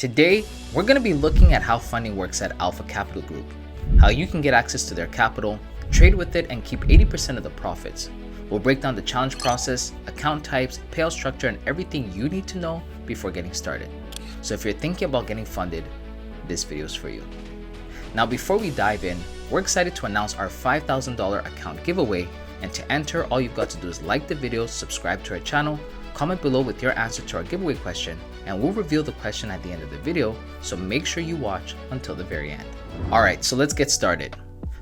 Today, we're going to be looking at how funding works at Alpha Capital Group, how you can get access to their capital, trade with it, and keep 80% of the profits. We'll break down the challenge process, account types, payout structure, and everything you need to know before getting started. So if you're thinking about getting funded, this video is for you. Now before we dive in, we're excited to announce our $5,000 account giveaway, and to enter, all you've got to do is like the video, subscribe to our channel, comment below with your answer to our giveaway question, and we'll reveal the question at the end of the video, so make sure you watch until the very end. Alright, so let's get started.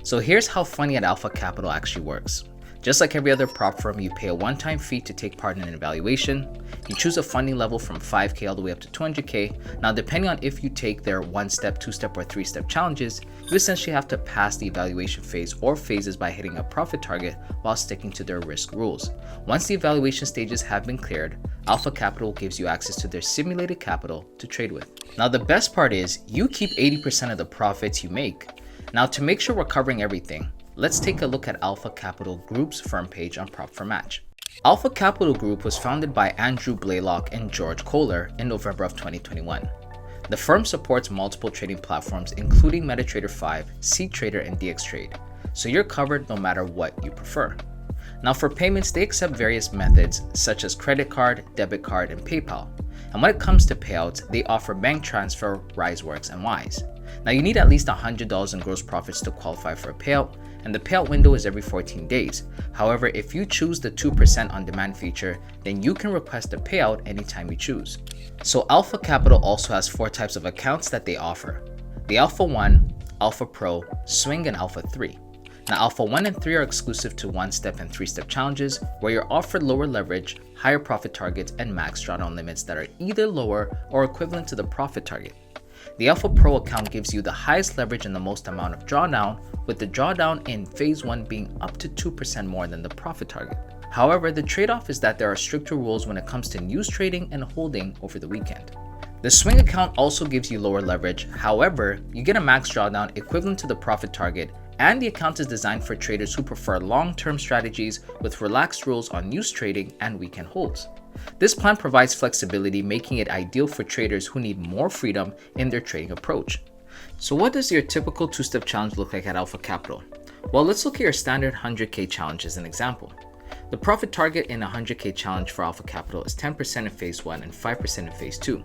So here's how funding at Alpha Capital actually works. Just like every other prop firm, you pay a one-time fee to take part in an evaluation. You choose a funding level from 5K all the way up to 200K. Now, depending on if you take their 1-step, 2-step, or 3-step challenges, you essentially have to pass the evaluation phase or phases by hitting a profit target while sticking to their risk rules. Once the evaluation stages have been cleared, Alpha Capital gives you access to their simulated capital to trade with. Now, the best part is you keep 80% of the profits you make. Now, to make sure we're covering everything, let's take a look at Alpha Capital Group's firm page on Prop4Match. Alpha Capital Group was founded by Andrew Blaylock and George Kohler in November of 2021. The firm supports multiple trading platforms including MetaTrader 5, CTrader, and DXTrade, so you're covered no matter what you prefer. Now for payments, they accept various methods such as credit card, debit card, and PayPal. And when it comes to payouts, they offer bank transfer, RiseWorks, and Wise. Now you need at least $100 in gross profits to qualify for a payout, and the payout window is every 14 days. However, if you choose the 2% on demand feature, then you can request a payout anytime you choose. So Alpha Capital also has 4 types of accounts that they offer: the Alpha 1, Alpha Pro, Swing, and Alpha 3. Now Alpha 1 and 3 are exclusive to 1-step and 3-step challenges, where you're offered lower leverage, higher profit targets, and max drawdown limits that are either lower or equivalent to the profit target. The Alpha Pro account gives you the highest leverage and the most amount of drawdown, with the drawdown in phase 1 being up to 2% more than the profit target. However, the trade-off is that there are stricter rules when it comes to news trading and holding over the weekend. The Swing account also gives you lower leverage. However, you get a max drawdown equivalent to the profit target, and the account is designed for traders who prefer long-term strategies with relaxed rules on news trading and weekend holds. This plan provides flexibility, making it ideal for traders who need more freedom in their trading approach. So what does your typical 2-step challenge look like at Alpha Capital? Well, let's look at your standard 100K challenge as an example. The profit target in a 100K challenge for Alpha Capital is 10% in phase 1 and 5% in phase 2.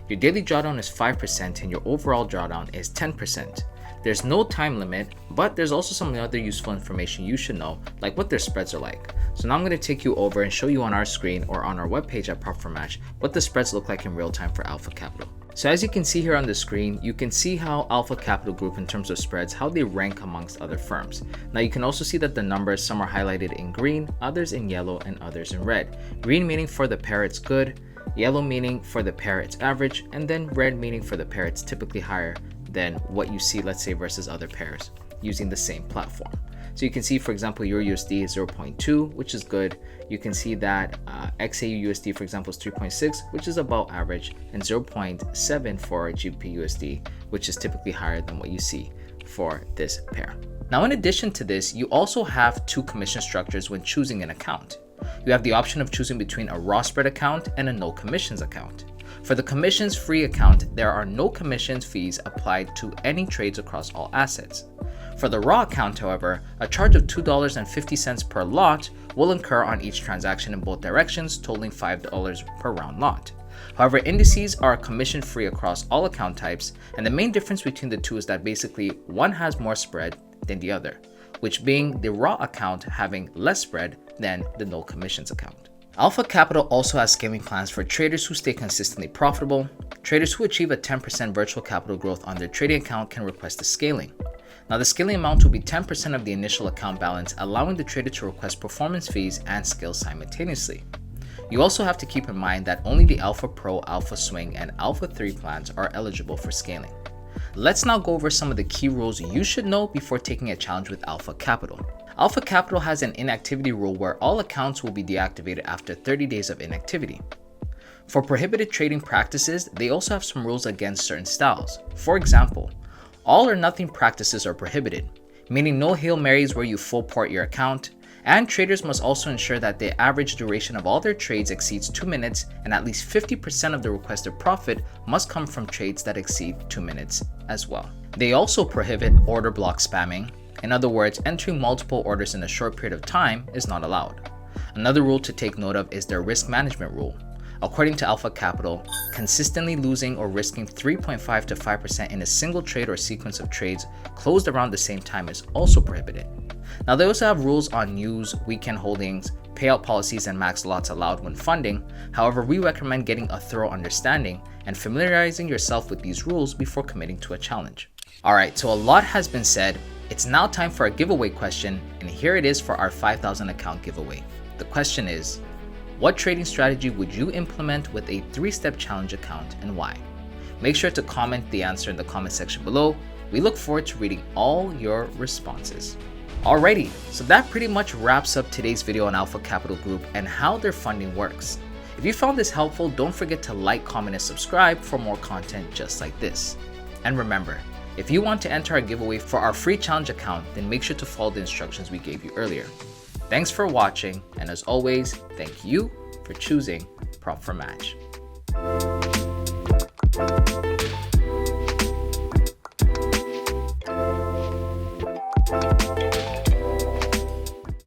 Your daily drawdown is 5% and your overall drawdown is 10%. There's no time limit, but there's also some other useful information you should know, like what their spreads are like. So now I'm going to take you over and show you on our screen or on our webpage at Prop4Match what the spreads look like in real time for Alpha Capital. So as you can see here on the screen, you can see how Alpha Capital Group, in terms of spreads, how they rank amongst other firms. Now you can also see that the numbers, some are highlighted in green, others in yellow, and others in red. Green meaning for the pair it's good, yellow meaning for the pair it's average, and then red meaning for the pair it's typically higher than what you see, let's say, versus other pairs using the same platform. So you can see, for example, EURUSD is 0.2, which is good. You can see that XAUUSD, for example, is 3.6, which is about average, and 0.7 for GBPUSD, which is typically higher than what you see for this pair. Now, in addition to this, you also have 2 commission structures when choosing an account. You have the option of choosing between a raw spread account and a no commissions account. For the commissions-free account, there are no commissions fees applied to any trades across all assets. For the raw account, however, a charge of $2.50 per lot will incur on each transaction in both directions, totaling $5 per round lot. However, indices are commission-free across all account types, and the main difference between the two is that basically one has more spread than the other, which being the raw account having less spread than the no commissions account. Alpha Capital also has scaling plans for traders who stay consistently profitable. Traders who achieve a 10% virtual capital growth on their trading account can request a scaling. Now the scaling amount will be 10% of the initial account balance, allowing the trader to request performance fees and scale simultaneously. You also have to keep in mind that only the Alpha Pro, Alpha Swing, and Alpha 3 plans are eligible for scaling. Let's now go over some of the key rules you should know before taking a challenge with Alpha Capital. Alpha Capital has an inactivity rule where all accounts will be deactivated after 30 days of inactivity. For prohibited trading practices, they also have some rules against certain styles. For example, all or nothing practices are prohibited, meaning no Hail Marys where you full port your account, And traders must also ensure that the average duration of all their trades exceeds 2 minutes, and at least 50% of the requested profit must come from trades that exceed 2 minutes as well. They also prohibit order block spamming. In other words, entering multiple orders in a short period of time is not allowed. Another rule to take note of is their risk management rule. According to Alpha Capital, consistently losing or risking 3.5 to 5% in a single trade or sequence of trades closed around the same time is also prohibited. Now, they also have rules on news, weekend holdings, payout policies, and max lots allowed when funding. However, we recommend getting a thorough understanding and familiarizing yourself with these rules before committing to a challenge. Alright, so a lot has been said. It's now time for a giveaway question, and here it is for our 5,000 account giveaway. The question is, what trading strategy would you implement with a 3-step challenge account and why? Make sure to comment the answer in the comment section below. We look forward to reading all your responses. Alrighty, so that pretty much wraps up today's video on Alpha Capital Group and how their funding works. If you found this helpful, don't forget to like, comment, and subscribe for more content just like this. And remember, if you want to enter our giveaway for our free challenge account, then make sure to follow the instructions we gave you earlier. Thanks for watching, and as always, thank you for choosing Prop for Match.